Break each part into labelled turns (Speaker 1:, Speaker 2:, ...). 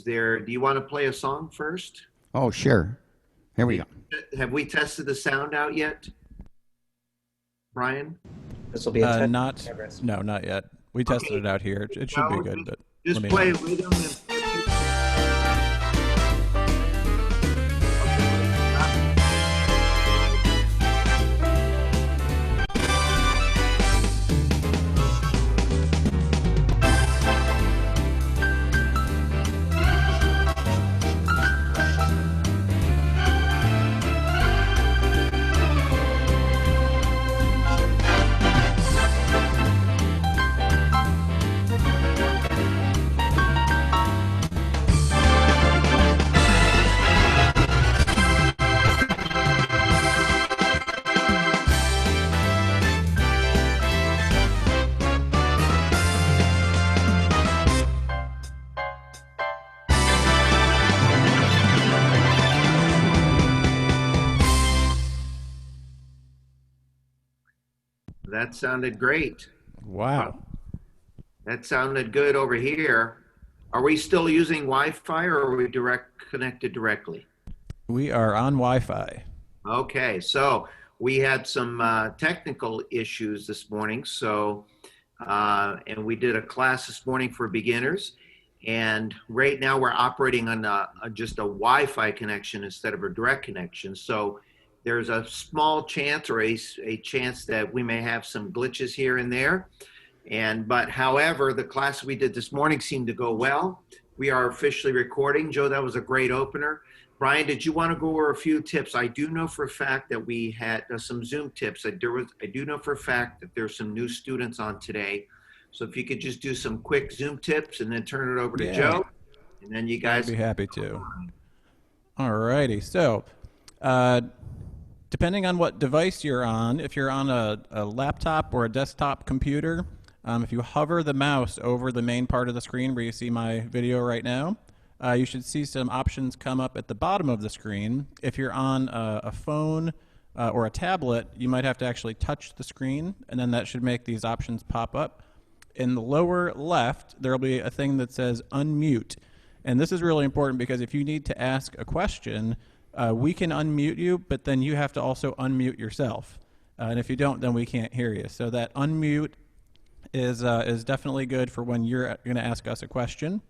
Speaker 1: there, do you want to play a song first?
Speaker 2: Oh, sure. Here we go.
Speaker 1: Have we tested the sound out yet, Brian?
Speaker 3: This will be a test.
Speaker 4: Not, no, not yet. We tested it out here. It should be
Speaker 1: No,
Speaker 4: good, but
Speaker 1: just
Speaker 4: let me
Speaker 1: play
Speaker 4: know.
Speaker 1: rhythm and that sounded great.
Speaker 4: Wow.
Speaker 1: That sounded good over here. Are we still using Wi-Fi or are we connected directly?
Speaker 4: We are on Wi-Fi.
Speaker 1: Okay, so we had some technical issues this morning. And we did a class this morning for beginners. And right now we're operating on just a Wi-Fi connection instead of a direct connection. So there's a small chance or a chance that we may have some glitches here and there. But however, the class we did this morning seemed to go well. We are officially recording. Joe, that was a great opener. Brian, did you want to go over a few tips? I do know for a fact that we had some Zoom tips. I do know for a fact that there's some new students on today. So if you could just do some quick Zoom tips and then turn it over to Joe. And then you guys.
Speaker 4: I'd be happy to. All righty. So depending on what device you're on, if you're on a laptop or a desktop computer, if you hover the mouse over the main part of the screen where you see my video right now, you should see some options come up at the bottom of the screen. If you're on a phone or a tablet, you might have to actually touch the screen, and then that should make these options pop up. In the lower left, there will be a thing that says unmute. And this is really important because if you need to ask a question, we can unmute you, but then you have to also unmute yourself. And if you don't, then we can't hear you. So that unmute is definitely good for when you're going to ask us a question.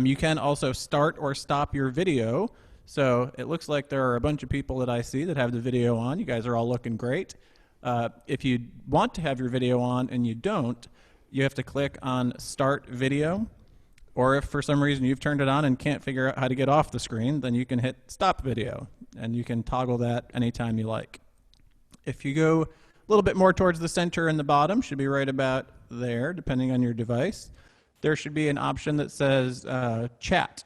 Speaker 4: You can also start or stop your video. So it looks like there are a bunch of people that I see that have the video on. You guys are all looking great. If you want to have your video on and you don't, you have to click on Start Video. Or if for some reason you've turned it on and can't figure out how to get off the screen, then you can hit Stop Video. And you can toggle that anytime you like. If you go a little bit more towards the center and the bottom, should be right about there, depending on your device, there should be an option that says Chat.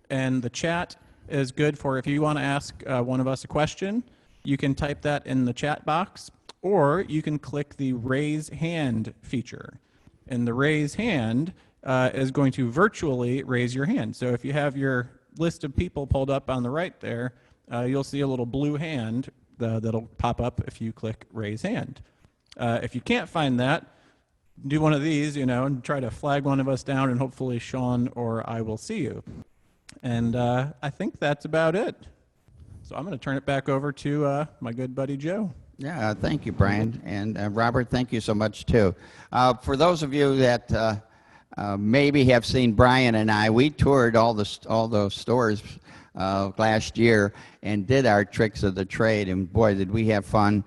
Speaker 4: And the chat is good for if you want to ask one of us a question, you can type that in the chat box, or you can click the Raise Hand feature. And the Raise Hand is going to virtually raise your hand. So if you have your list of people pulled up on the right there, you'll see a little blue hand that'll pop up if you click Raise Hand. If you can't find that, do one of these, and try to flag one of us down, and hopefully Sean or I will see you. And I think that's about it. So I'm going to turn it back over to my good buddy Joe.
Speaker 2: Yeah, thank you, Brian. And Robert, thank you so much, too. For those of you that maybe have seen Brian and I, we toured all those stores last year and did our tricks of the trade. And boy, did we have fun.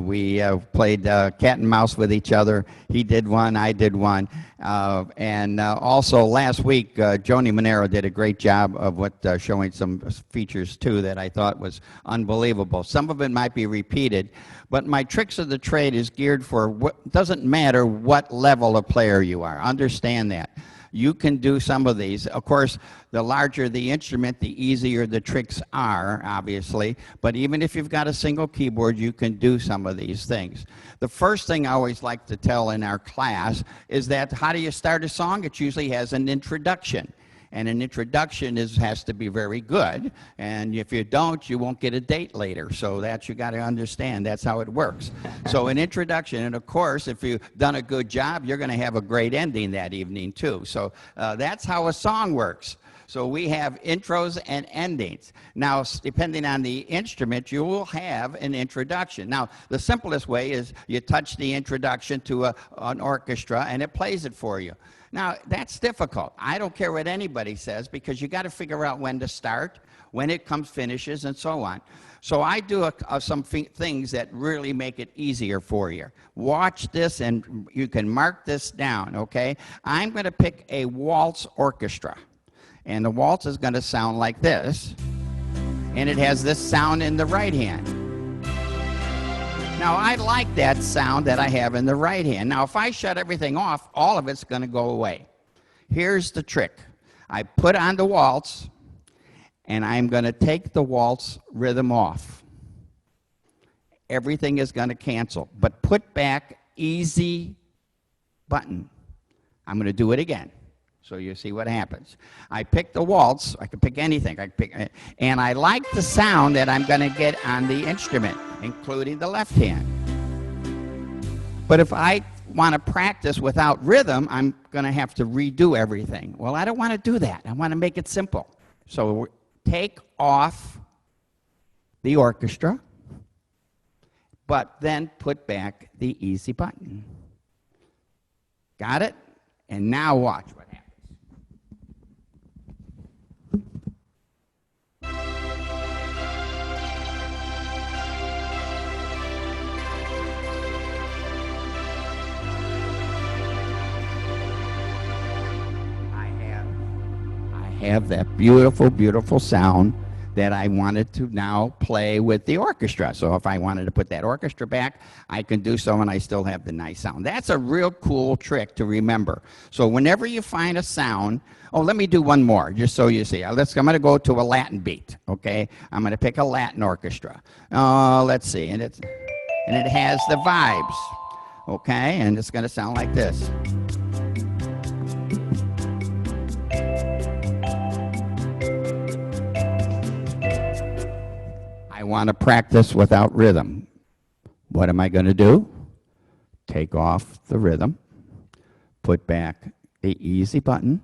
Speaker 2: We played cat and mouse with each other. He did one, I did one. And also last week, Joni Monero did a great job of showing some features too that I thought was unbelievable. Some of it might be repeated, but my tricks of the trade is geared for doesn't matter what level of player you are. Understand that. You can do some of these. Of course, the larger the instrument, the easier the tricks are, obviously. But even if you've got a single keyboard, you can do some of these things. The first thing I always like to tell in our class is that how do you start a song? It usually has an introduction. And an introduction has to be very good. And if you don't, you won't get a date later. So that you got to understand. That's how it works. So an introduction. And of course, if you've done a good job, you're going to have a great ending that evening too. So that's how a song works. So we have intros and endings. Now, depending on the instrument, you will have an introduction. Now, the simplest way is you touch the introduction to an orchestra and it plays it for you. Now, that's difficult. I don't care what anybody says because you got to figure out when to start, when it comes finishes, and so on. So I do some things that really make it easier for you. Watch this and you can mark this down, okay? I'm going to pick a waltz orchestra. And the waltz is going to sound like this. And it has this sound in the right hand. Now, I like that sound that I have in the right hand. Now, if I shut everything off, all of it's going to go away. Here's the trick. I put on the waltz, and I'm going to take the waltz rhythm off. Everything is going to cancel, but put back easy button. I'm going to do it again, so you see what happens. I pick the waltz. I can pick anything. And I like the sound that I'm going to get on the instrument, including the left hand. But if I want to practice without rhythm, I'm going to have to redo everything. Well, I don't want to do that. I want to make it simple. So take off the orchestra, but then put back the easy button. Got it? And now watch what happens. I have that beautiful, beautiful sound that I wanted to now play with the orchestra. So if I wanted to put that orchestra back, I can do so and I still have the nice sound. That's a real cool trick to remember. So whenever you find a sound, oh, let me do one more just so you see. I'm going to go to a Latin beat, okay? I'm going to pick a Latin orchestra. Let's see, and it has the vibes, okay? And it's going to sound like this. I want to practice without rhythm. What am I going to do? Take off the rhythm, put back the easy button.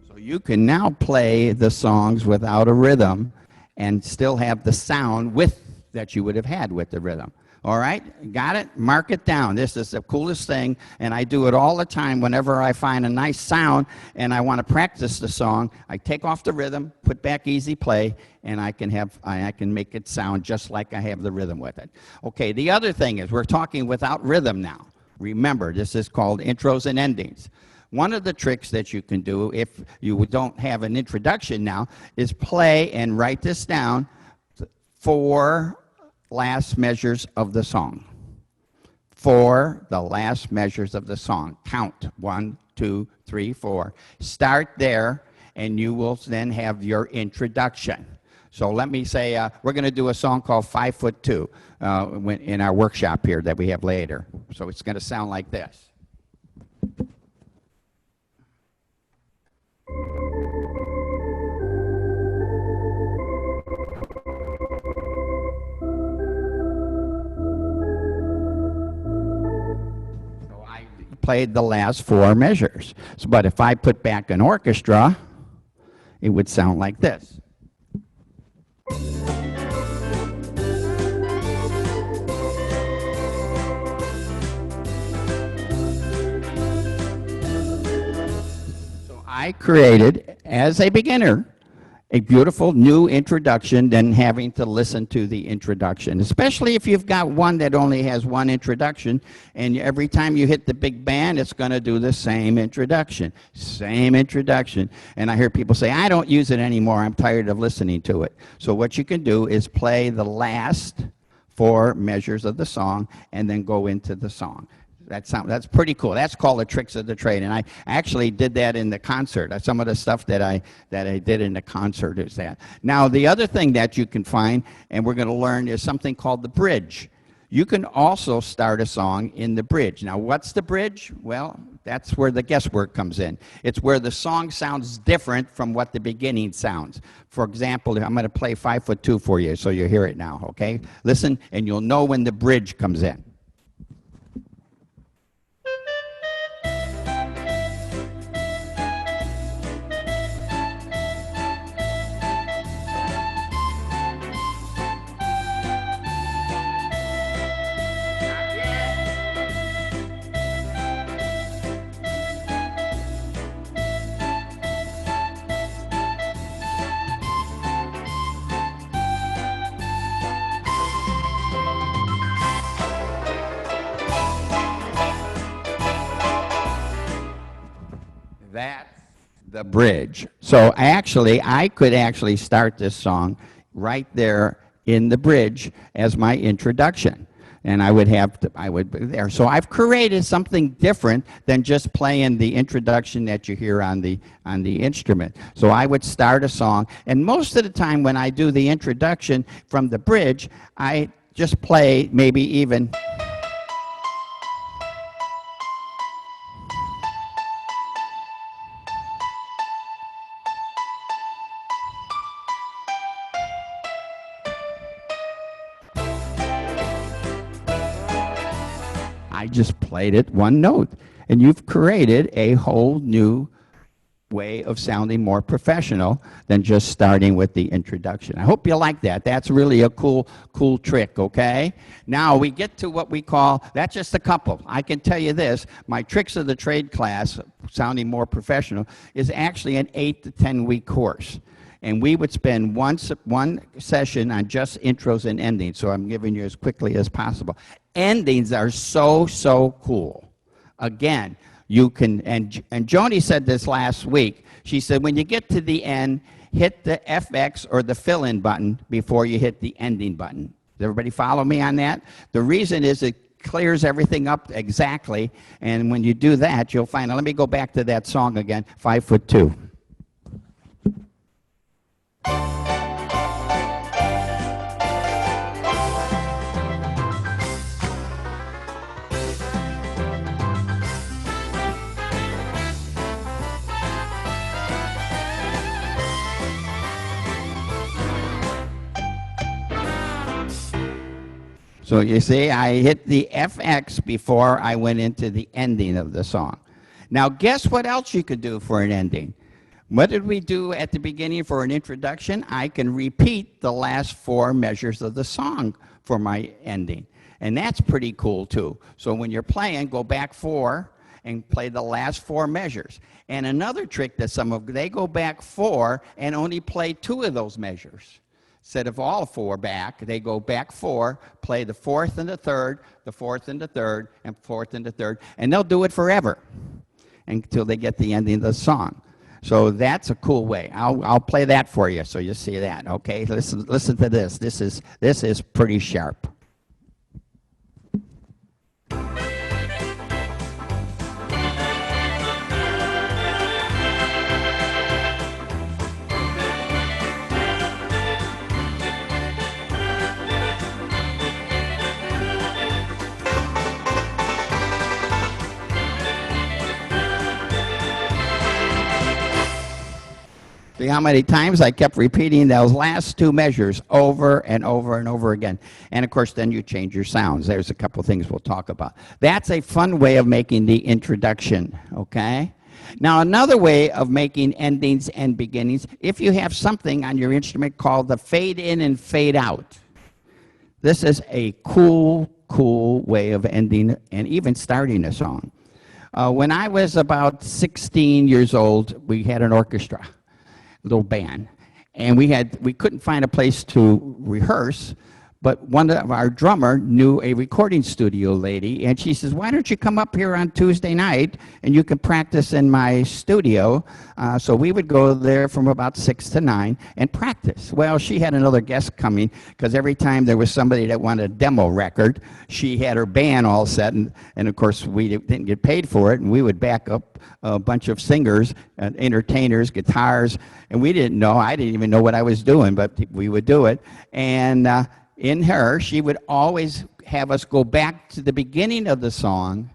Speaker 2: So you can now play the songs without a rhythm and still have the sound with that you would have had with the rhythm. All right? Got it? Mark it down. This is the coolest thing, and I do it all the time whenever I find a nice sound and I want to practice the song. I take off the rhythm, put back easy play, and I can make it sound just like I have the rhythm with it. Okay, the other thing is we're talking without rhythm now. Remember, this is called intros and endings. One of the tricks that you can do if you don't have an introduction now is play and write this down, 4 last measures of the song. 4 the last measures of the song. Count 1, 2, 3, 4. Start there, and you will then have your introduction. So let me say we're going to do a song called 5'2" in our workshop here that we have later. So it's going to sound like this. Played the last 4 measures. So, but if I put back an orchestra, it would sound like this. So I created, as a beginner, a beautiful new introduction than having to listen to the introduction, especially if you've got one that only has one introduction, and every time you hit the big band, it's going to do the same introduction. And I hear people say, I don't use it anymore. I'm tired of listening to it. So what you can do is play the last 4 measures of the song and then go into the song. That's pretty cool. That's called the tricks of the trade, and I actually did that in the concert. Some of the stuff that I did in the concert is that. Now, the other thing that you can find, and we're going to learn, is something called the bridge. You can also start a song in the bridge. Now, what's the bridge? Well, that's where the guesswork comes in. It's where the song sounds different from what the beginning sounds. For example, I'm going to play 5 foot 2 for you so you hear it now, okay? Listen, and you'll know when the bridge comes in. That's the bridge. So actually, I could actually start this song right there in the bridge as my introduction. And I would be there. So I've created something different than just playing the introduction that you hear on the instrument. So I would start a song, and most of the time when I do the introduction from the bridge, I just play maybe even I just played it one note. And you've created a whole new way of sounding more professional than just starting with the introduction. I hope you like that. That's really a cool trick, okay? Now we get to what we call, that's just a couple. I can tell you this, my Tricks of the Trade class, sounding more professional, is actually an 8 to 10 week course. And we would spend one session on just intros and endings, so I'm giving you as quickly as possible. Endings are so cool. Again, you can, and Joni said this last week, she said when you get to the end, hit the FX or the fill-in button before you hit the ending button. Does everybody follow me on that? The reason is it clears everything up exactly, and when you do that, you'll find, let me go back to that song again, 5 foot 2. So you see, I hit the FX before I went into the ending of the song. Now guess what else you could do for an ending? What did we do at the beginning for an introduction? I can repeat the last 4 measures of the song for my ending. And that's pretty cool too. So when you're playing, go back 4 and play the last 4 measures. And another trick that they go back 4 and only play 2 of those measures. Instead of all 4 back, they go back 4, play the 4th and the 3rd, the 4th and the 3rd, and 4th and the 3rd, and they'll do it forever until they get the ending of the song. So that's a cool way. I'll play that for you so you see that, okay? Listen to this. This is pretty sharp. See how many times I kept repeating those last 2 measures over and over and over again. And of course, then you change your sounds. There's a couple things we'll talk about. That's a fun way of making the introduction, okay? Now, another way of making endings and beginnings, if you have something on your instrument called the fade in and fade out. This is a cool way of ending and even starting a song. When I was about 16 years old, we had an orchestra. Little band, and we couldn't find a place to rehearse, but one of our drummer knew a recording studio lady, and she says, why don't you come up here on Tuesday night and you can practice in my studio. So we would go there from about 6 to 9 and practice. Well, she had another guest coming because every time there was somebody that wanted a demo record, she had her band all set, and of course we didn't get paid for it, and we would back up a bunch of singers, entertainers, guitars, and I didn't even know what I was doing, but we would do it. And in her, she would always have us go back to the beginning of the song,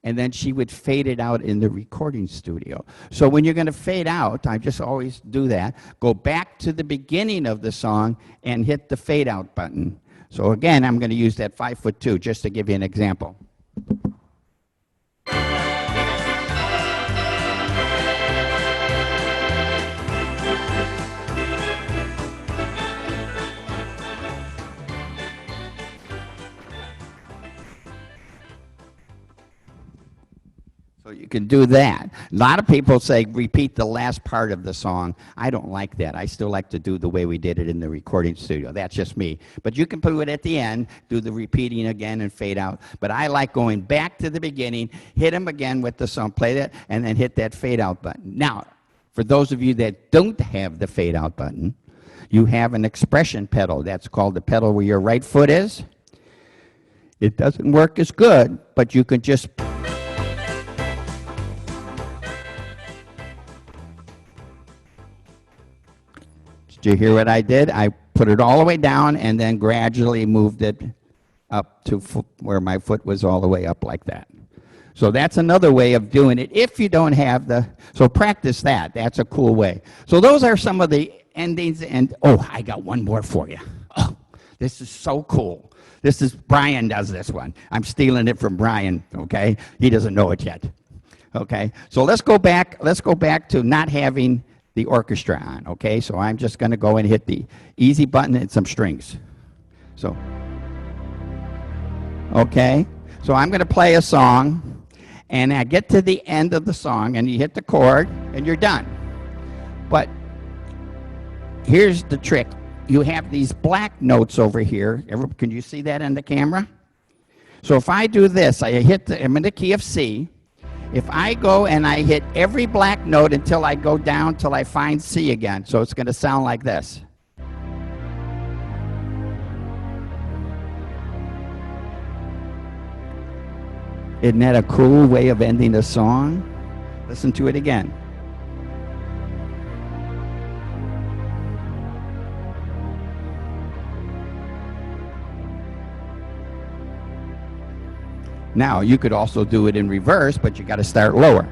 Speaker 2: and then she would fade it out in the recording studio. So when you're going to fade out, I just always do that. Go back to the beginning of the song and hit the fade out button. So again, I'm going to use that 5'2" just to give you an example. So you can do that. A lot of people say repeat the last part of the song. I don't like that. I still like to do the way we did it in the recording studio. That's just me. But you can put it at the end, do the repeating again and fade out. But I like going back to the beginning, hit them again with the song, play that, and then hit that fade out button. Now, for those of you that don't have the fade out button, you have an expression pedal. That's called the pedal where your right foot is. It doesn't work as good, but you can just Did you hear what I did? I put it all the way down and then gradually moved it up to where my foot was all the way up like that. So that's another way of doing it if you don't have the, so practice that. That's a cool way. So those are some of the endings, and oh, I got one more for you. Oh, this is so cool. This is, Brian does this one. I'm stealing it from Brian, okay? He doesn't know it yet. Okay, so let's go back to not having the orchestra on, okay? So I'm just going to go and hit the easy button and some strings. So, okay, so I'm going to play a song, and I get to the end of the song, and you hit the chord, and you're done. But here's the trick. You have these black notes over here. Can you see that in the camera? So if I do this, I'm in the key of C. If I go and I hit every black note until I go down till I find C again, so it's going to sound like this. Isn't that a cool way of ending a song? Listen to it again. Now, you could also do it in reverse, but you got to start lower.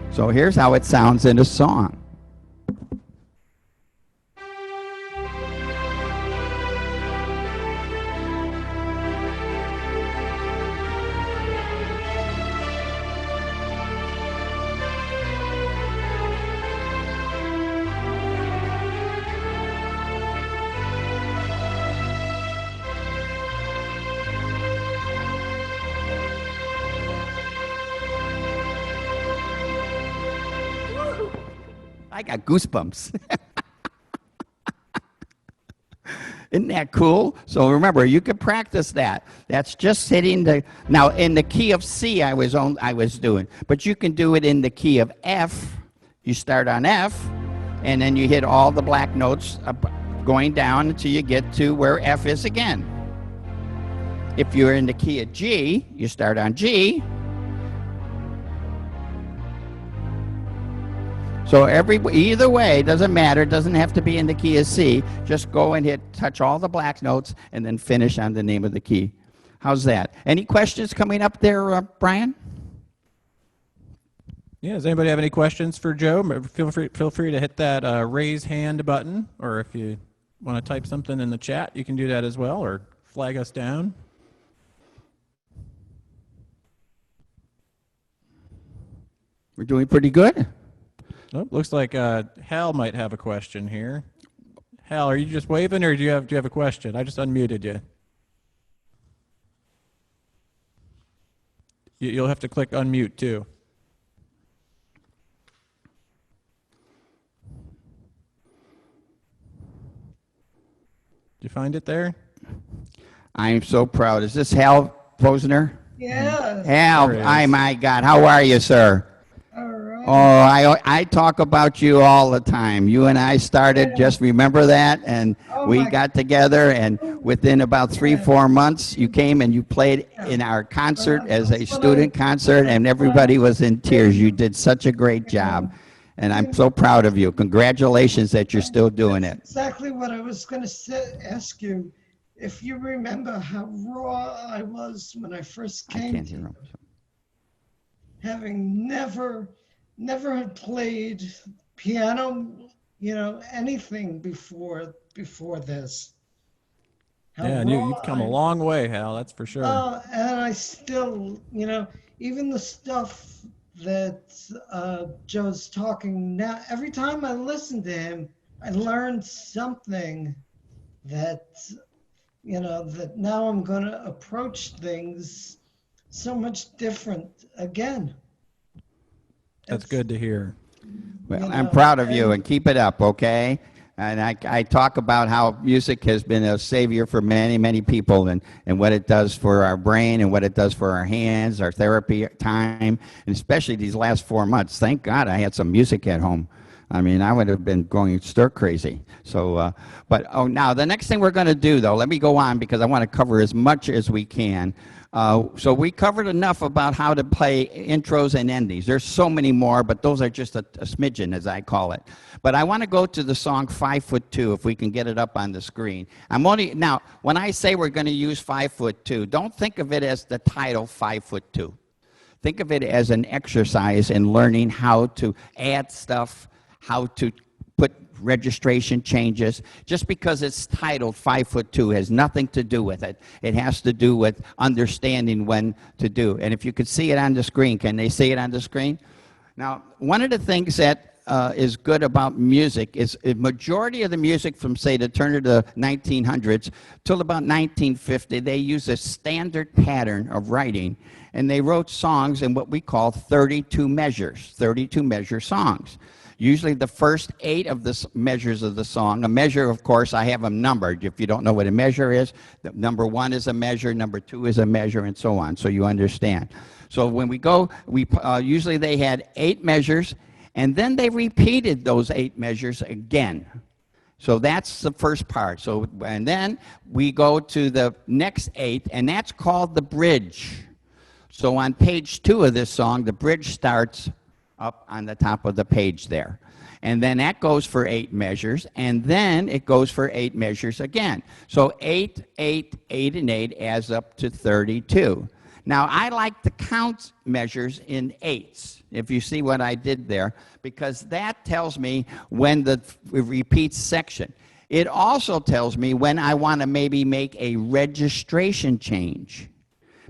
Speaker 2: So here's how it sounds in a song. I got goosebumps. Isn't that cool? So remember, you can practice that. That's just hitting the, now in the key of C I was doing, but you can do it in the key of F. You start on F, and then you hit all the black notes going down until you get to where F is again. If you're in the key of G, you start on G. So either way, doesn't matter, doesn't have to be in the key of C. Just go and touch all the black notes and then finish on the name of the key. How's that? Any questions coming up there, Brian?
Speaker 4: Yeah, does anybody have any questions for Joe? Feel free to hit that raise hand button, or if you want to type something in the chat, you can do that as well, or flag us down.
Speaker 2: We're doing pretty good.
Speaker 4: Oh, looks like Hal might have a question here. Hal, are you just waving, or do you have a question? I just unmuted you. You'll have to click unmute too. Did you find it there? I
Speaker 2: am so proud. Is this Hal Posner?
Speaker 3: Yes.
Speaker 2: Hal, my God, how are you, sir?
Speaker 3: All right.
Speaker 2: Oh, I talk about you all the time. You and I started, just remember that, and we got together, and within about 3-4 months, you came and you played in our concert as a student concert, and everybody was in tears. You did such a great job. And I'm so proud of you. Congratulations that you're still doing
Speaker 3: That's
Speaker 2: it.
Speaker 3: exactly what I was going to ask you. If you remember how raw I was when I first
Speaker 2: I
Speaker 3: came
Speaker 2: can't
Speaker 3: to
Speaker 2: hear
Speaker 3: you,
Speaker 2: him.
Speaker 3: having never had played piano, anything before this. How
Speaker 4: Yeah, and you've
Speaker 3: raw
Speaker 4: come a long way, Hal. That's for sure.
Speaker 3: and I still, even the stuff that Joe's talking now, every time I listen to him, I learned something that, that now I'm going to approach things so much different again.
Speaker 4: That's
Speaker 3: It's,
Speaker 4: good to hear.
Speaker 2: Well, I'm proud of you, and keep it up, okay? And I talk about how music has been a savior for many, many people, and what it does for our brain and what it does for our hands, our therapy time, and especially these last 4 months. Thank God I had some music at home. I mean, I would have been going stir crazy. So, now the next thing we're going to do, though, let me go on because I want to cover as much as we can. So we covered enough about how to play intros and endings. There's so many more, but those are just a smidgen, as I call it. But I want to go to the song 5'2", if we can get it up on the screen. Now, when I say we're going to use 5'2", don't think of it as the title 5'2". Think of it as an exercise in learning how to add stuff, how to put registration changes. Just because it's titled 5'2" has nothing to do with it. It has to do with understanding when to do. And if you could see it on the screen, can they see it on the screen? Now, one of the things that is good about music is a majority of the music from, say, the turn of the 1900s till about 1950, they use a standard pattern of writing, and they wrote songs in what we call 32 measures, 32 measure songs. Usually the first 8 of the measures of the song. A measure, of course, I have them numbered. If you don't know what a measure is, number 1 is a measure, number 2 is a measure, and so on, so you understand. So when we go, usually they had 8 measures, and then they repeated those 8 measures again. So that's the first part. So, and then we go to the next 8, and that's called the bridge. So on page 2 of this song, the bridge starts up on the top of the page there. And then that goes for 8 measures, and then it goes for 8 measures again. So 8, 8, 8, and 8 adds up to 32. Now, I like to count measures in 8s, if you see what I did there, because that tells me when the repeats section. It also tells me when I want to maybe make a registration change,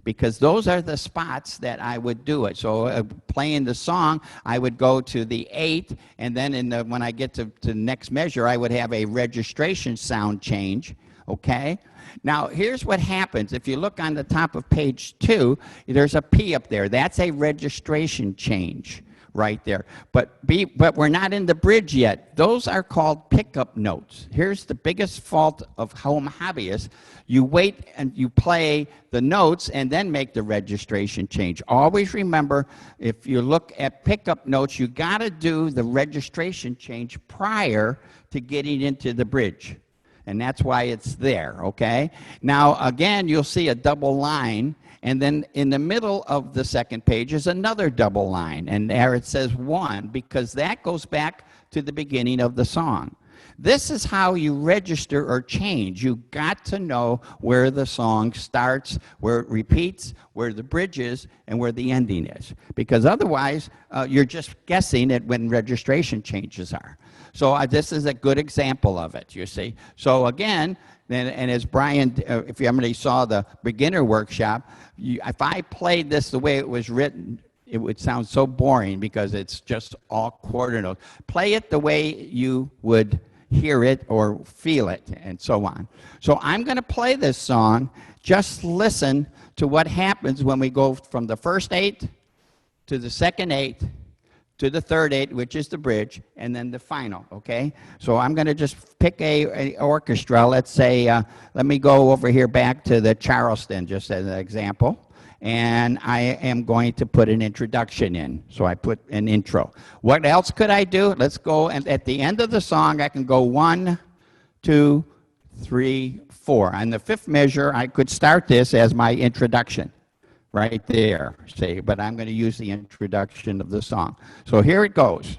Speaker 2: because those are the spots that I would do it. So playing the song, I would go to the 8, and then when I get to the next measure, I would have a registration sound change, okay? Now, here's what happens. If you look on the top of page 2, there's a P up there. That's a registration change right there. But we're not in the bridge yet. Those are called pickup notes. Here's the biggest fault of home hobbyists. You wait and you play the notes and then make the registration change. Always remember, if you look at pickup notes, you got to do the registration change prior to getting into the bridge. And that's why it's there, okay? Now, again, you'll see a double line, and then in the middle of the second page is another double line, and there it says 1, because that goes back to the beginning of the song. This is how you register or change. You got to know where the song starts, where it repeats, where the bridge is, and where the ending is. Because otherwise, you're just guessing at when registration changes are. So this is a good example of it, you see. So again, and as Brian, if you already saw the beginner workshop, if I played this the way it was written, it would sound so boring because it's just all quarter notes. Play it the way you would hear it or feel it, and so on. So I'm going to play this song. Just listen to what happens when we go from the first 8 to the second 8 to the third 8, which is the bridge, and then the final, okay? So I'm going to just pick a orchestra. Let's say, let me go over here back to the Charleston, just as an example. And I am going to put an introduction in. So I put an intro. What else could I do? Let's go, and at the end of the song, I can go 1, 2, 3, 4. On the 5th measure, I could start this as my introduction. Right there, see, but I'm going to use the introduction of the song. So here it goes.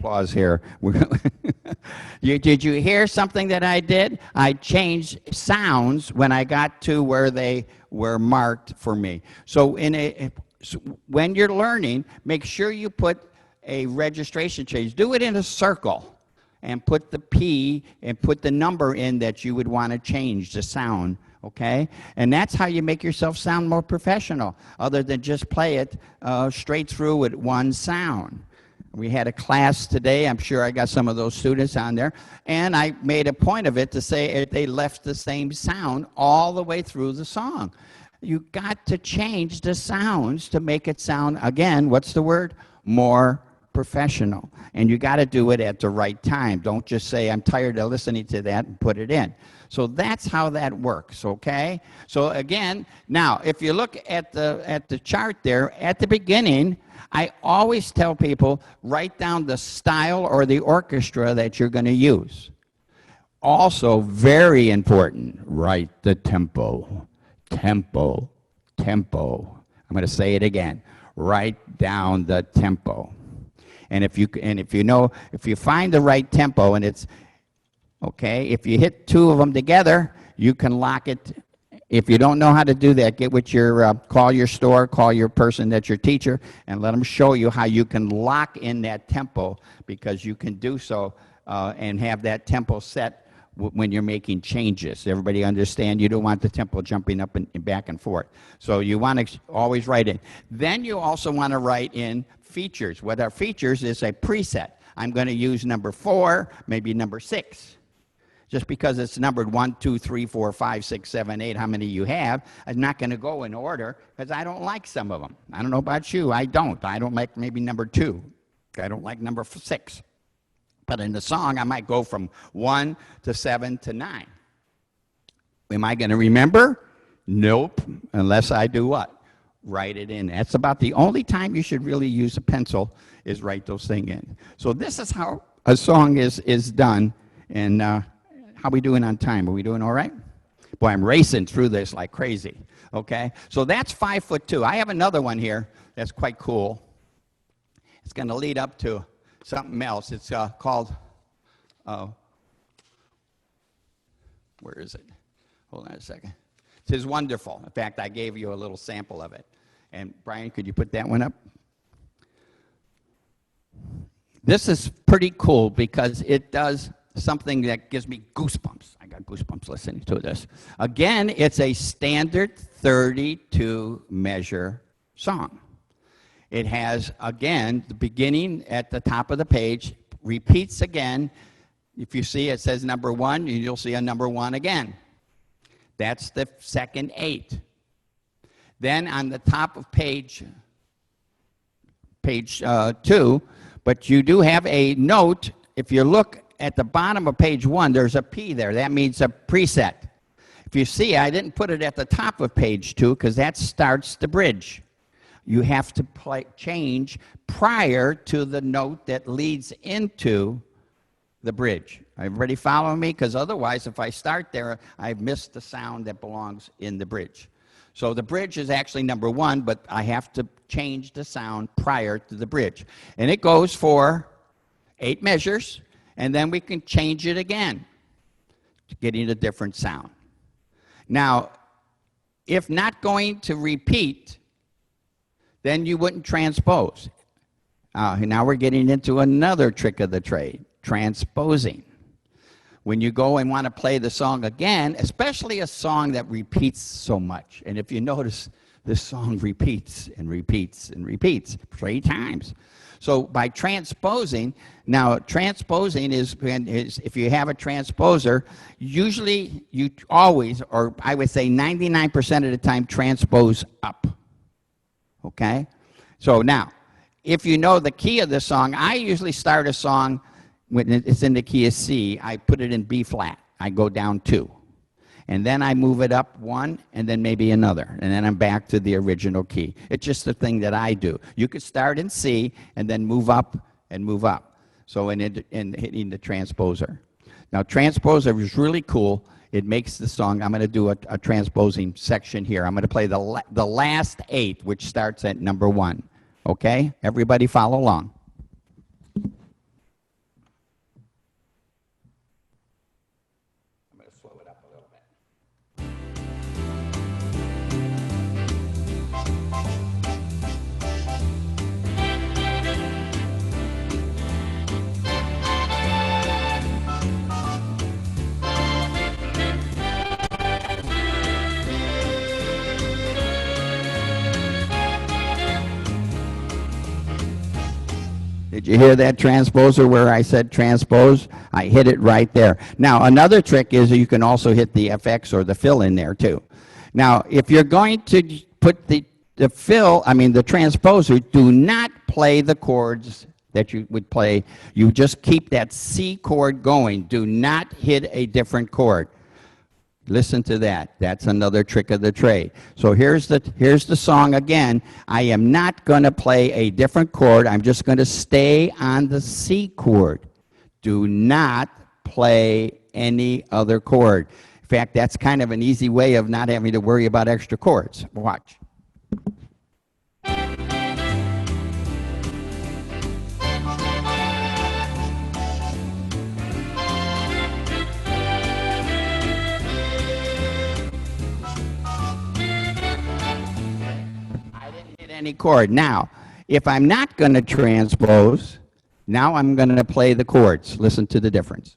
Speaker 2: applause here. Did you hear something that I did? I changed sounds when I got to where they were marked for me. So when you're learning, make sure you put a registration change. Do it in a circle and put the P and put the number in that you would want to change the sound, okay? And that's how you make yourself sound more professional, other than just play it straight through with one sound. We had a class today. I'm sure I got some of those students on there. And I made a point of it to say they left the same sound all the way through the song. You got to change the sounds to make it sound, again, what's the word? More professional. And you got to do it at the right time. Don't just say, I'm tired of listening to that, and put it in. So that's how that works, okay? So again, now, if you look at the chart there, at the beginning, I always tell people, write down the style or the orchestra that you're going to use. Also, very important, write the tempo. Tempo, tempo. I'm going to say it again. Write down the tempo. And if you find the right tempo, and it's, okay, if you hit two of them together, you can lock it. If you don't know how to do that, get with your, call your store, call your person that's your teacher, and let them show you how you can lock in that tempo, because you can do so and have that tempo set when you're making changes. Everybody understand? You don't want the tempo jumping up and back and forth. So you want to always write in. Then you also want to write in features. What are features is a preset. I'm going to use number 4, maybe number 6. Just because it's numbered 1, 2, 3, 4, 5, 6, 7, 8, how many you have, I'm not going to go in order because I don't like some of them. I don't know about you. I don't. I don't like maybe number 2. I don't like number 6. But in the song, I might go from 1 to 7 to 9. Am I going to remember? Nope. Unless I do what? Write it in. That's about the only time you should really use a pencil, is write those things in. So this is how a song is done. And how we doing on time? Are we doing all right? Boy, I'm racing through this like crazy. Okay? So that's 5'2". I have another one here that's quite cool. It's going to lead up to something else. It's called, where is it? Hold on a second. It says Wonderful. In fact, I gave you a little sample of it. And Brian, could you put that one up? This is pretty cool because it does something that gives me goosebumps. I got goosebumps listening to this. Again, it's a standard 32 measure song. It has, again, the beginning at the top of the page, repeats again. If you see it says number 1, you'll see a number 1 again. That's the second 8. Then on the top of page 2, but you do have a note. If you look at the bottom of page 1, there's a P there. That means a preset. If you see, I didn't put it at the top of page 2 because that starts the bridge. You have to change prior to the note that leads into the bridge. Everybody following me? Because otherwise, if I start there, I've missed the sound that belongs in the bridge. So the bridge is actually number 1, but I have to change the sound prior to the bridge. And it goes for 8 measures, and then we can change it again to getting a different sound. Now, if not going to repeat, then you wouldn't transpose. Now we're getting into another trick of the trade, transposing. When you go and want to play the song again, especially a song that repeats so much, and if you notice, this song repeats and repeats and repeats 3 times. So by transposing, now transposing is if you have a transposer, usually you always, or I would say 99% of the time, transpose up. Okay? So now, if you know the key of the song, I usually start a song when it's in the key of C. I put it in B flat. I go down 2. And then I move it up 1, and then maybe another. And then I'm back to the original key. It's just the thing that I do. You could start in C and then move up and move up. So in hitting the transposer. Now, transposer is really cool. It makes the song. I'm going to do a transposing section here. I'm going to play the last 8, which starts at number 1. Okay? Everybody follow along. Did you hear that transposer where I said transpose? I hit it right there. Now, another trick is you can also hit the FX or the fill in there too. Now, if you're going to put the transposer, do not play the chords that you would play. You just keep that C chord going. Do not hit a different chord. Listen to that. That's another trick of the trade. So here's the song again. I am not going to play a different chord. I'm just going to stay on the C chord. Do not play any other chord. In fact, that's kind of an easy way of not having to worry about extra chords. Watch. Any chord. Now, if I'm not going to transpose, now I'm going to play the chords. Listen to the difference.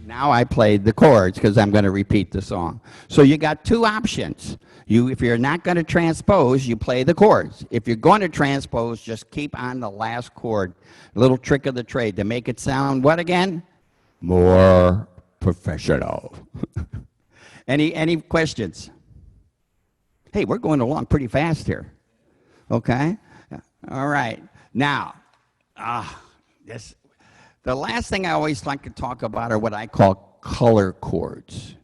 Speaker 2: Now I played the chords because I'm going to repeat the song. So you got two options. If you're not going to transpose, you play the chords. If you're going to transpose, just keep on the last chord. A little trick of the trade to make it sound what again? More professional. Any questions? Hey, we're going along pretty fast here. Okay? All right. Now, the last thing I always like to talk about are what I call color chords.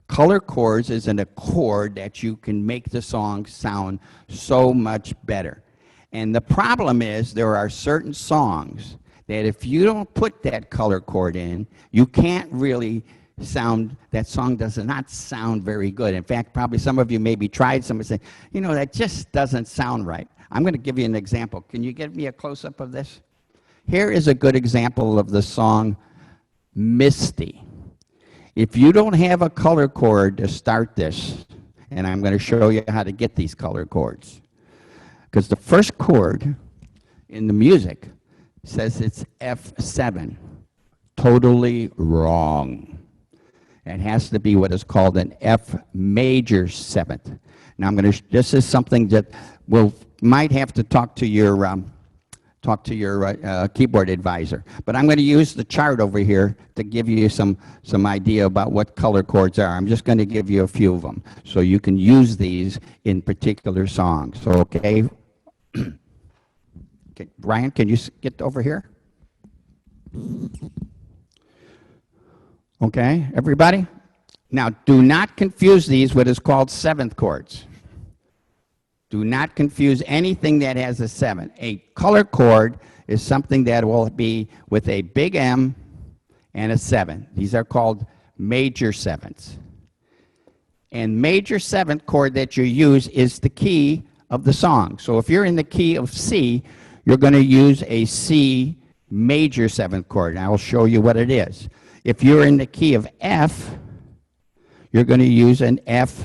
Speaker 2: Color chords is a chord that you can make the song sound so much better. And the problem is there are certain songs that if you don't put that color chord in, you can't really that song does not sound very good. In fact, probably some of you maybe tried some and say, that just doesn't sound right. I'm going to give you an example. Can you give me a close-up of this? Here is a good example of the song Misty. If you don't have a color chord to start this, and I'm going to show you how to get these color chords, because the first chord in the music says it's F7. Totally wrong. It has to be what is called an F major seventh. Now this is something that might have to talk to your keyboard advisor. But I'm going to use the chart over here to give you some idea about what color chords are. I'm just going to give you a few of them so you can use these in particular songs. Okay? Okay, Brian, can you get over here? Okay, everybody? Now, do not confuse these with what is called seventh chords. Do not confuse anything that has a 7. A color chord is something that will be with a big M and a 7. These are called major sevenths. And major seventh chord that you use is the key of the song. So if you're in the key of C, you're going to use a C major seventh chord. And I will show you what it is. If you're in the key of F, you're going to use an F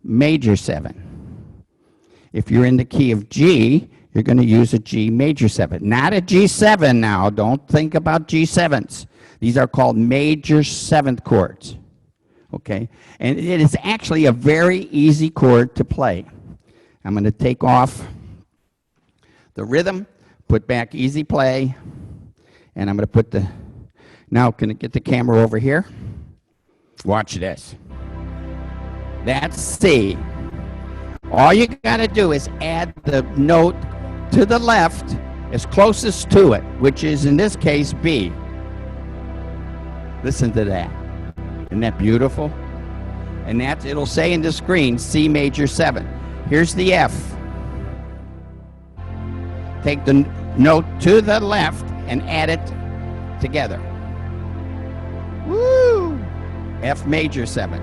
Speaker 2: major 7. If you're in the key of G, you're going to use a G major 7. Not a G7 now. Don't think about G7s. These are called major seventh chords. Okay? And it is actually a very easy chord to play. I'm going to take off the rhythm, put back easy play, and I'm going to put now can I get the camera over here? Watch this. That's C. All you got to do is add the note to the left as closest to it, which is in this case B. Listen to that. Isn't that beautiful? And it'll say in the screen C major 7. Here's the F. Take the note to the left and add it together. Woo! F major 7.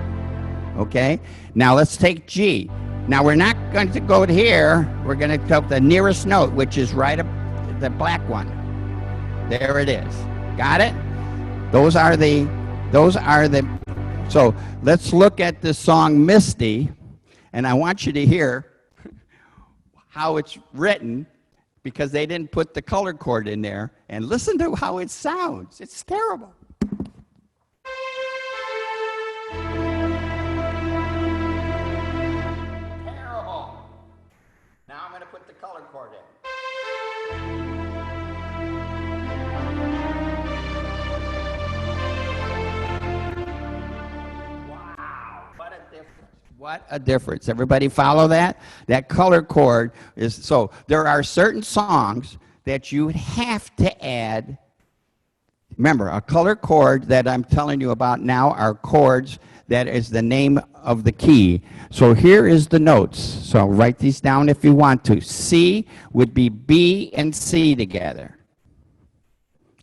Speaker 2: Okay? Now let's take G. Now we're not going to go to here. We're going to take the nearest note, which is right up the black one. There it is. Got it? Those are the. So let's look at the song Misty, and I want you to hear how it's written, because they didn't put the color chord in there. And listen to how it sounds. It's terrible. Terrible. Now I'm going to put the color chord in. Wow, what a difference. What a difference. Everybody follow that? That color chord is, so there are certain songs that you have to add. Remember, a color chord that I'm telling you about now are chords that is the name of the key. So here is the notes. So write these down if you want to. C would be B and C together.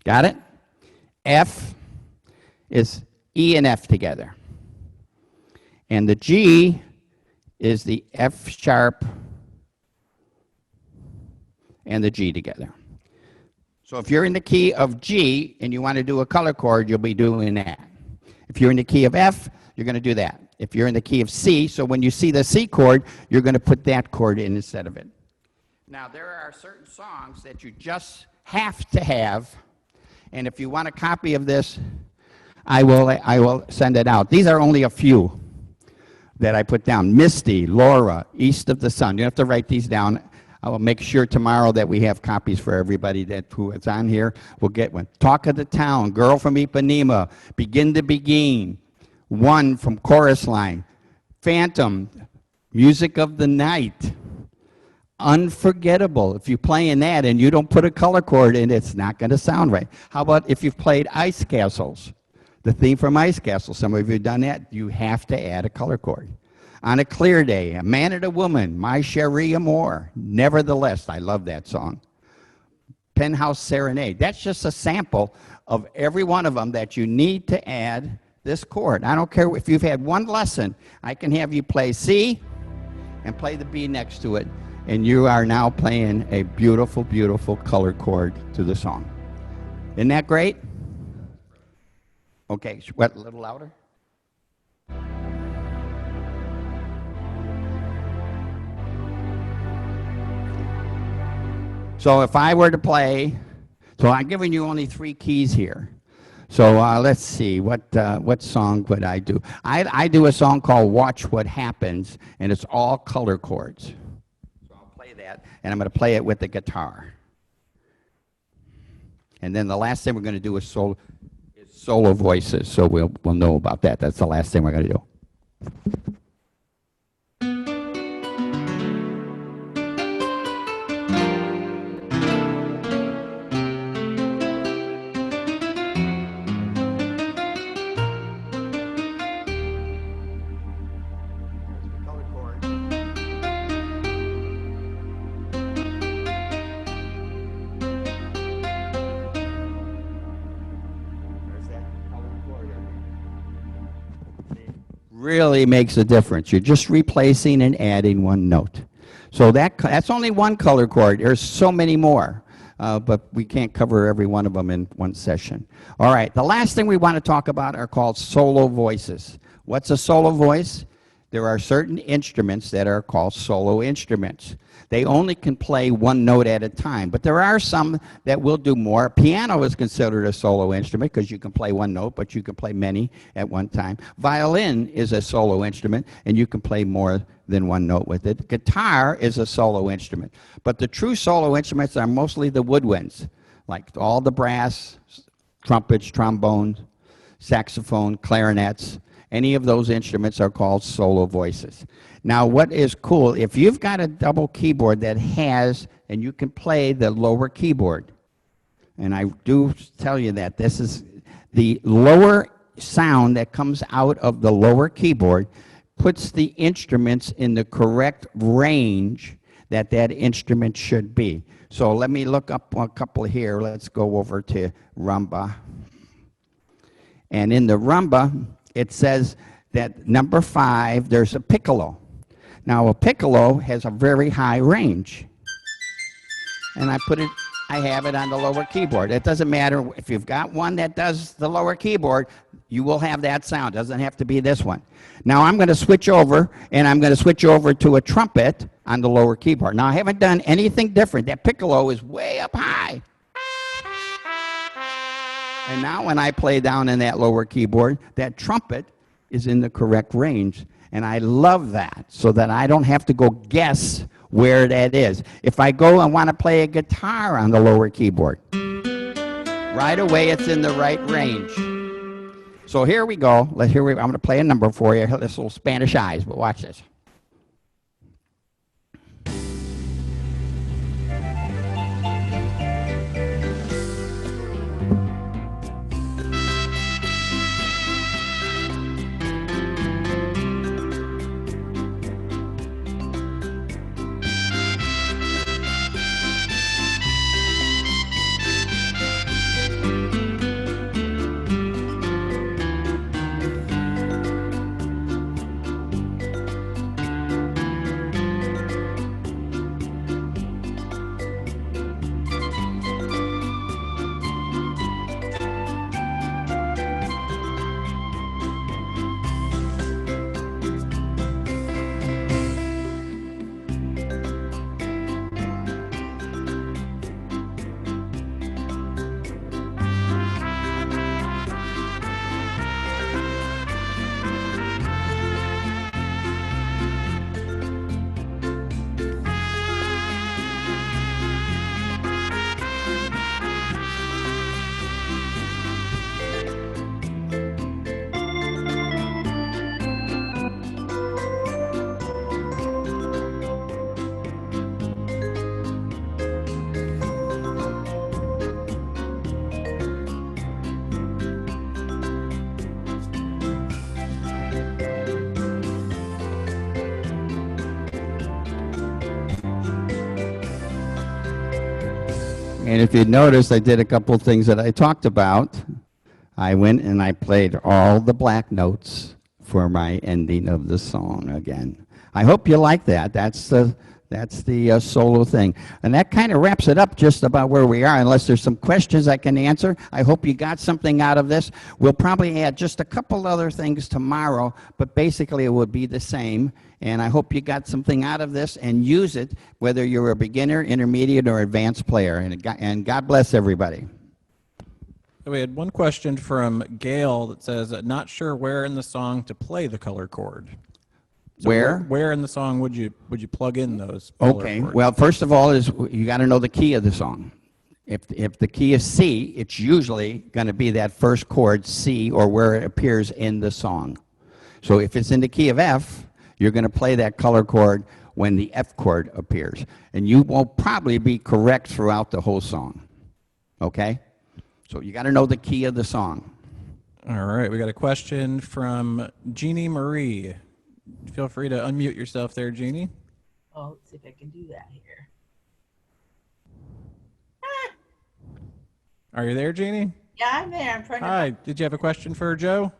Speaker 2: Got it? F is E and F together. And the G is the F sharp and the G together. So if you're in the key of G and you want to do a color chord, you'll be doing that. If you're in the key of F, you're going to do that. If you're in the key of C, so when you see the C chord, you're going to put that chord in instead of it. Now, there are certain songs that you just have to have, and if you want a copy of this, I will send it out. These are only a few that I put down. Misty, Laura, East of the Sun. You have to write these down. I will make sure tomorrow that we have copies for everybody who is on here. We'll get one. Talk of the Town, Girl from Ipanema, Begin to Begin, One from Chorus Line, Phantom, Music of the Night, Unforgettable. If you're playing that and you don't put a color chord in, it's not going to sound right. How about if you've played Ice Castles? The theme from Ice Castle, some of you have done that, you have to add a color chord. On a Clear Day, A Man and a Woman, My Cherie Amour, Nevertheless, I love that song. Penthouse Serenade, that's just a sample of every one of them that you need to add this chord. I don't care if you've had one lesson, I can have you play C and play the B next to it, and you are now playing a beautiful, beautiful color chord to the song. Isn't that great? Okay, what, a little louder? So if I were to play, so I'm giving you only 3 keys here. So let's see, what song would I do? I do a song called Watch What Happens, and it's all color chords. So I'll play that, and I'm going to play it with the guitar. And then the last thing we're going to do is solo voices, so we'll know about that. That's the last thing we're going to do. Really makes a difference. You're just replacing and adding one note. So that's only one color chord. There's so many more, but we can't cover every one of them in one session. All right, the last thing we want to talk about are called solo voices. What's a solo voice? There are certain instruments that are called solo instruments. They only can play one note at a time, but there are some that will do more. Piano is considered a solo instrument because you can play one note, but you can play many at one time. Violin is a solo instrument, and you can play more than one note with it. Guitar is a solo instrument, but the true solo instruments are mostly the woodwinds, like all the brass, trumpets, trombones, saxophone, clarinets. Any of those instruments are called solo voices. Now, what is cool, if you've got a double keyboard that has, and you can play the lower keyboard, and I do tell you that this is the lower sound that comes out of the lower keyboard puts the instruments in the correct range that that instrument should be. So let me look up a couple here. Let's go over to rumba. And in the rumba, it says that number 5, there's a piccolo. Now, a piccolo has a very high range. And I have it on the lower keyboard. It doesn't matter if you've got one that does the lower keyboard, you will have that sound. Doesn't have to be this one. Now I'm going to switch over, and I'm going to switch over to a trumpet on the lower keyboard. Now I haven't done anything different. That piccolo is way up high. And now when I play down in that lower keyboard, that trumpet is in the correct range. And I love that, so that I don't have to go guess where that is. If I go and want to play a guitar on the lower keyboard, right away it's in the right range. So here we go. I'm going to play a number for you. This little Spanish eyes, but watch this. And if you notice, I did a couple things that I talked about. I went and I played all the black notes for my ending of the song again. I hope you like that. That's the solo thing. And that kind of wraps it up just about where we are, unless there's some questions I can answer. I hope you got something out of this. We'll probably add just a couple other things tomorrow, but basically it will be the same. And I hope you got something out of this and use it, whether you're a beginner, intermediate, or advanced player. And God bless everybody.
Speaker 4: We had one question from Gail that says, not sure where in the song to play the color chord. So where in the song would you plug in those color
Speaker 2: Okay.
Speaker 4: chords?
Speaker 2: Well, first of all, is you got to know the key of the song. If the key is C, it's usually going to be that first chord, C, or where it appears in the song. So if it's in the key of F, you're going to play that color chord when the F chord appears. And you will probably be correct throughout the whole song. Okay? So you got to know the key of the song.
Speaker 4: All right, we got a question from Jeannie Marie. Feel free to unmute yourself there, Jeannie.
Speaker 5: Oh, let's see if I can do that here.
Speaker 4: Are you there, Jeannie?
Speaker 5: Yeah, I'm there. I'm trying to.
Speaker 4: Hi, did you have a question for Joe?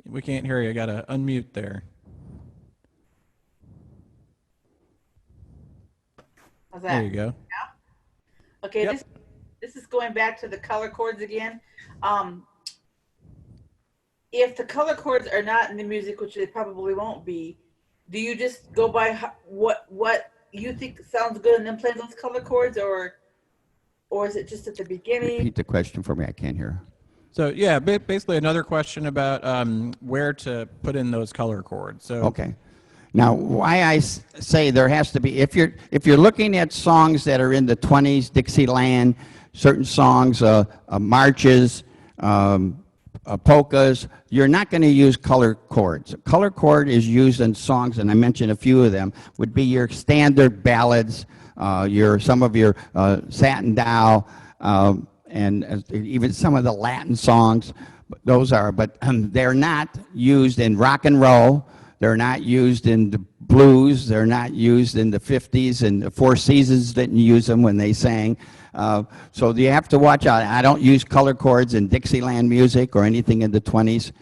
Speaker 4: We can't hear you. Got to unmute there.
Speaker 5: How's that?
Speaker 4: There you go.
Speaker 5: Yeah? Okay,
Speaker 4: Yep.
Speaker 5: this is going back to the color chords again. If the color chords are not in the music, which they probably won't be, do you just go by what you think sounds good and then play those color chords, or is it just at the beginning?
Speaker 2: Repeat the question for me. I can't hear.
Speaker 4: So yeah, basically another question about where to put in those color chords. So
Speaker 2: Okay. Now, why I say there has to be, if you're looking at songs that are in the 20s, Dixieland, certain songs, marches, polkas, you're not going to use color chords. A color chord is used in songs, and I mentioned a few of them, would be your standard ballads, some of your Satin Dow, and even some of the Latin songs. Those are, but they're not used in rock and roll. They're not used in the blues. They're not used in the 50s, and the Four Seasons didn't use them when they sang. So you have to watch out. I don't use color chords in Dixieland music or anything in the 20s.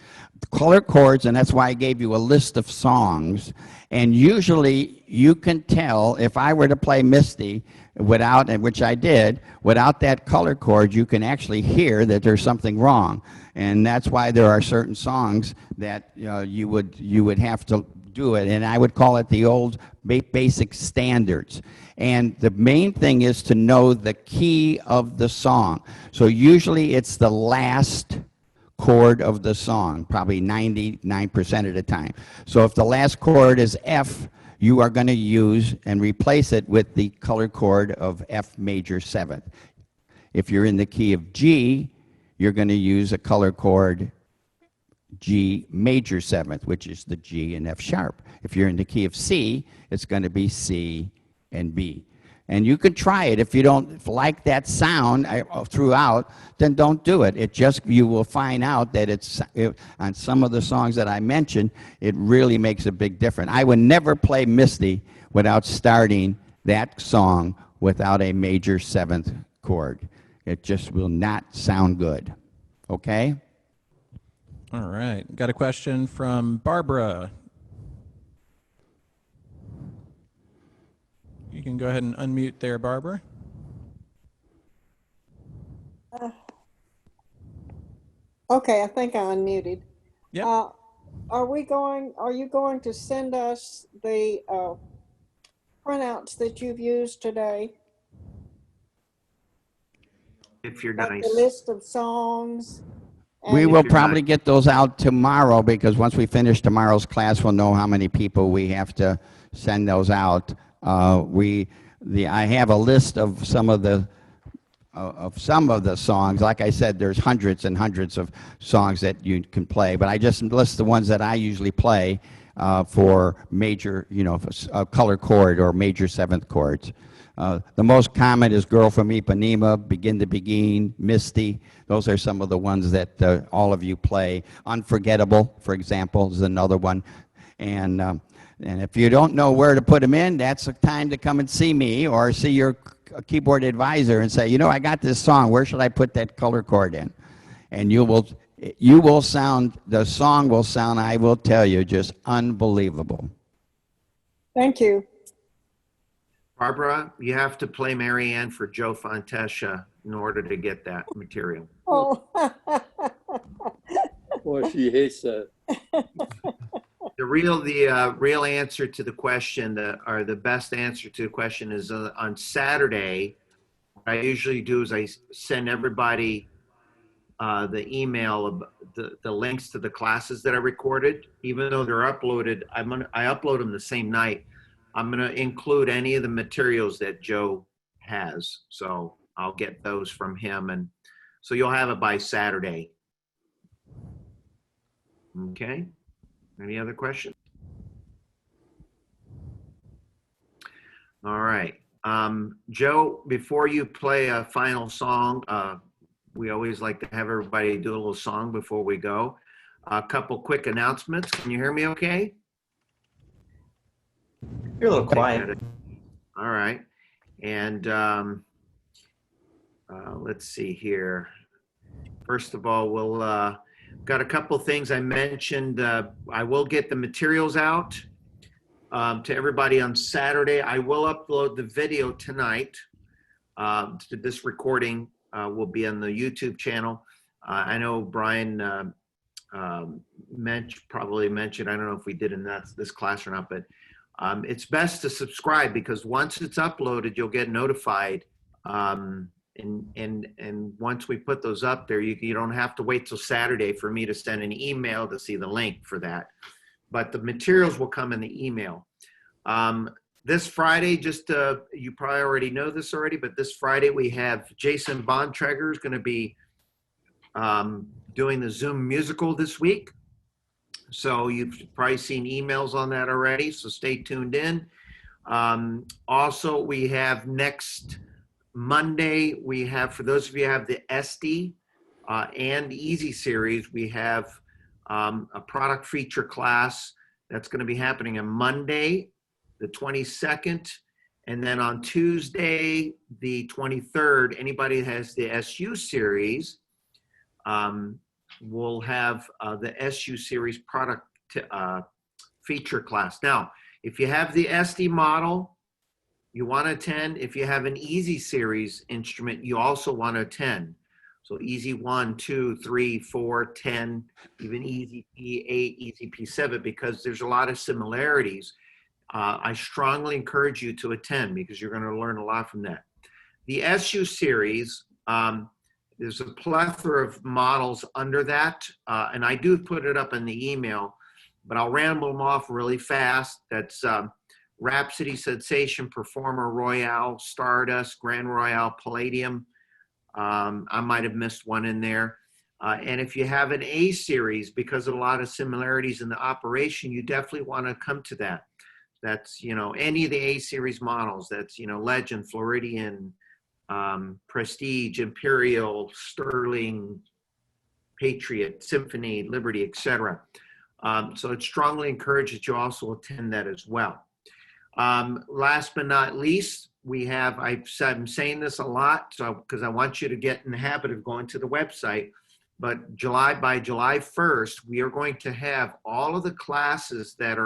Speaker 2: color chords, and that's why I gave you a list of songs. And usually you can tell if I were to play Misty without, and which I did, without that color chord, you can actually hear that there's something wrong. And that's why there are certain songs that you would have to do it. And I would call it the old basic standards. And the main thing is to know the key of the song. So usually it's the last chord of the song, probably 99% of the time. So if the last chord is F, you are going to use and replace it with the color chord of F major 7th. If you're in the key of G, you're going to use a color chord G major 7th, which is the G and F sharp. If you're in the key of C, it's going to be C and B. And you can try it. If you don't like that sound throughout, then don't do it. You will find out that on some of the songs that I mentioned, it really makes a big difference. I would never play Misty without starting that song without a major 7th chord. It just will not sound good. Okay?
Speaker 4: All right. Got a question from Barbara. You can go ahead and unmute there, Barbara.
Speaker 6: Okay, I think I unmuted.
Speaker 4: Yep.
Speaker 6: Are you going to send us the printouts that you've used today?
Speaker 1: If you're
Speaker 6: Like
Speaker 1: nice.
Speaker 6: the list of songs?
Speaker 2: We
Speaker 6: And
Speaker 2: will
Speaker 1: you're
Speaker 2: probably
Speaker 1: not-
Speaker 2: get those out tomorrow, because once we finish tomorrow's class, we'll know how many people we have to send those out. I have a list of some of the songs. Like I said, there's hundreds and hundreds of songs that you can play, but I just list the ones that I usually play for major, color chord or major 7th chords. The most common is Girl from Ipanema, Begin to Begin, Misty. Those are some of the ones that all of you play. Unforgettable, for example, is another one. And if you don't know where to put them in, that's the time to come and see me or see your keyboard advisor and say, I got this song. Where should I put that color chord in? And the song will sound, I will tell you, just unbelievable.
Speaker 6: thank you.
Speaker 1: Barbara, you have to play Mary Ann for Joe Fontechia in order to get that material.
Speaker 6: Oh,
Speaker 7: Boy, she hates that.
Speaker 1: The real answer to the question, or the best answer to the question, is on Saturday. What I usually do is I send everybody the email of the links to the classes that I recorded. Even though they're uploaded, I upload them the same night. I'm going to include any of the materials that Joe has. So I'll get those from him. And so you'll have it by Saturday. Okay. Any other questions? All right. Joe, before you play a final song, we always like to have everybody do a little song before we go. A couple quick announcements. Can you hear me okay?
Speaker 8: You're a little quiet.
Speaker 1: All right. And let's see here. First of all, we'll got a couple things I mentioned. I will get the materials out to everybody on Saturday. I will upload the video tonight. To this recording will be on the YouTube channel. I know Brian probably mentioned, I don't know if we did in this class or not, but it's best to subscribe, because once it's uploaded, you'll get notified. And once we put those up there, you don't have to wait till Saturday for me to send an email to see the link for that. But the materials will come in the email. This Friday, you probably already know this already, but this Friday we have Jason Bontrager is going to be doing the Zoom musical this week. So you've probably seen emails on that already, so stay tuned in. Also, we have next Monday, we have, for those of you who have the SD and Easy series, we have a product feature class that's going to be happening on Monday, the 22nd. And then on Tuesday, the 23rd, anybody that has the SU series, we'll have the SU series product feature class. Now, if you have the SD model, you want to attend. If you have an Easy series instrument, you also want to attend. So Easy 1, 2, 3, 4, 10, even Easy P8, Easy P7, because there's a lot of similarities. I strongly encourage you to attend because you're going to learn a lot from that. The SU series, there's a plethora of models under that, and I do put it up in the email, but I'll ramble them off really fast. That's Rhapsody, Sensation, Performer, Royale, Stardust, Grand Royale, Palladium. I might have missed one in there. And if you have an A series, because of a lot of similarities in the operation, you definitely want to come to that. That's, any of the A series models. That's, Legend, Floridian, Prestige, Imperial, Sterling, Patriot, Symphony, Liberty, etc. So I'd strongly encourage that you also attend that as well. Last but not least, I'm saying this a lot, because I want you to get in the habit of going to the website. But by July 1st, we are going to have all of the classes that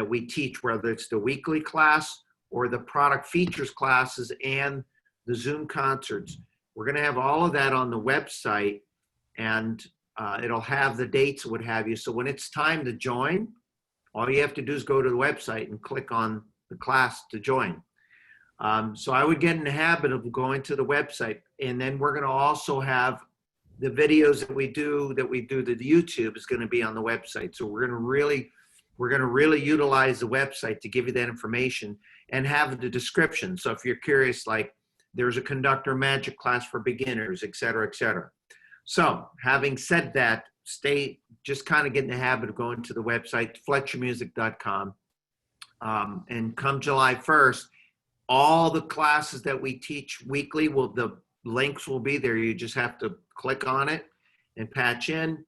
Speaker 1: we teach, whether it's the weekly class or the product features classes and the Zoom concerts. We're going to have all of that on the website, and it'll have the dates, what have you. So when it's time to join, all you have to do is go to the website and click on the class to join. So I would get in the habit of going to the website, and then we're going to also have the videos that we do to the YouTube is going to be on the website. So we're going to really utilize the website to give you that information and have the description. So if you're curious, like there's a conductor magic class for beginners, et cetera, et cetera. So having said that, just kind of get in the habit of going to the website, FletcherMusic.com. And come July 1st, all the classes that we teach weekly, the links will be there. You just have to click on it and patch in.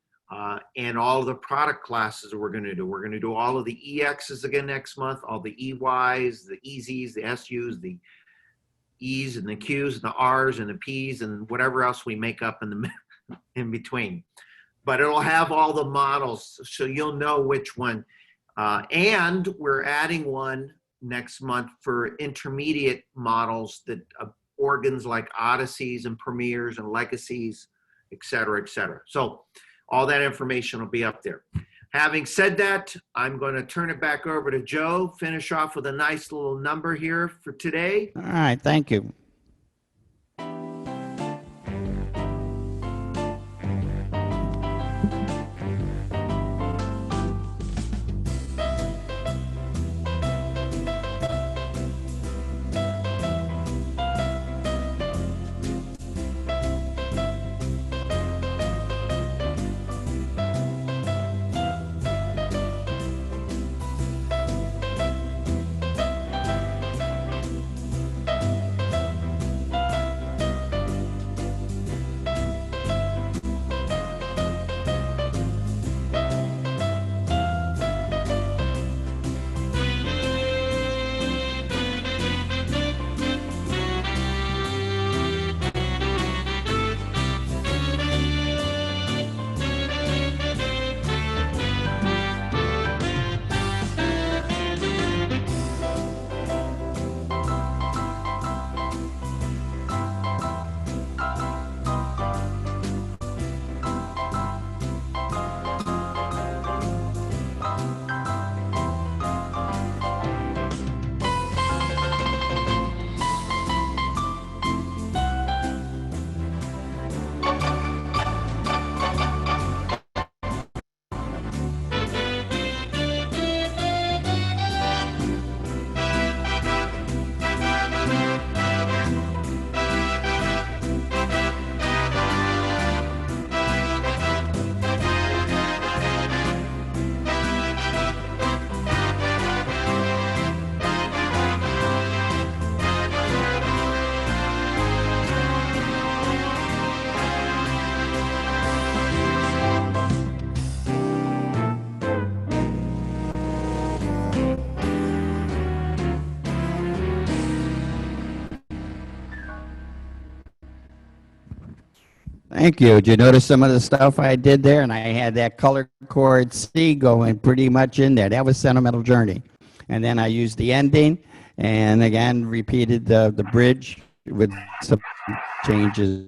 Speaker 1: And all of the product classes we're going to do. We're going to do all of the EXs again next month, all the EYs, the EZs, the SUs, the E's and the Q's and the R's and the P's and whatever else we make up in between. But it'll have all the models, so you'll know which one. And we're adding one next month for intermediate models, that organs like Odysseys and Premiers and Legacies, et cetera, et cetera. So all that information will be up there. Having said that, I'm going to turn it back over to Joe, finish off with a nice little number here for today.
Speaker 2: All right, thank you. Thank you. Did you notice some of the stuff I did there? And I had that color chord C going pretty much in there. That was Sentimental Journey. And then I used the ending and again repeated the bridge with some changes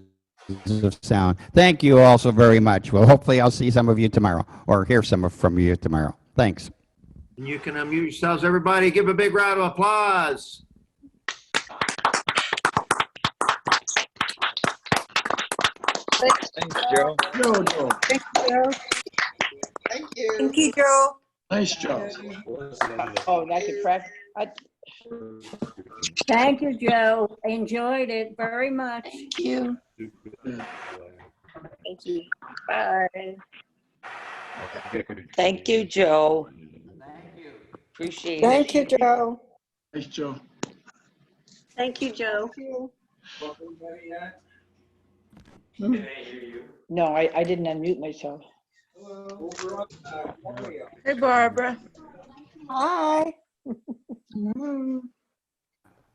Speaker 2: of sound. Thank you all so very much. Well, hopefully I'll see some of you tomorrow or hear some from you tomorrow. Thanks.
Speaker 1: And you can unmute yourselves, everybody. Give a big round of applause.
Speaker 7: Thanks, Joe.
Speaker 8: Joe.
Speaker 6: Thank you.
Speaker 3: Thank you.
Speaker 9: Thank you, Joe.
Speaker 8: Nice job.
Speaker 9: Oh, and I could practice.
Speaker 10: Thank you, Joe. Enjoyed it very much.
Speaker 9: Thank you.
Speaker 8: Yeah.
Speaker 9: Thank you. Bye. Thank you, Joe. Appreciate it.
Speaker 6: Thank you, Joe.
Speaker 8: Nice, Joe.
Speaker 9: Thank you, Joe.
Speaker 6: Thank you.
Speaker 9: No, I didn't unmute myself.
Speaker 5: Hey, Barbara.
Speaker 6: Hi.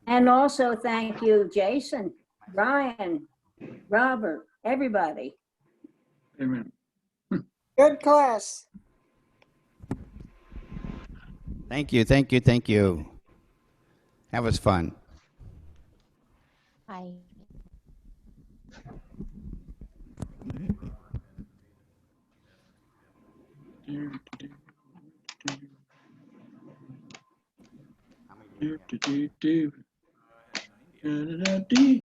Speaker 10: And also thank you, Jason, Brian, Robert, everybody.
Speaker 8: Amen.
Speaker 6: Good class.
Speaker 2: Thank you. Thank you. Thank you. That was fun.
Speaker 11: Hi.
Speaker 8: Do, do, do, do. Da, da, da, dee.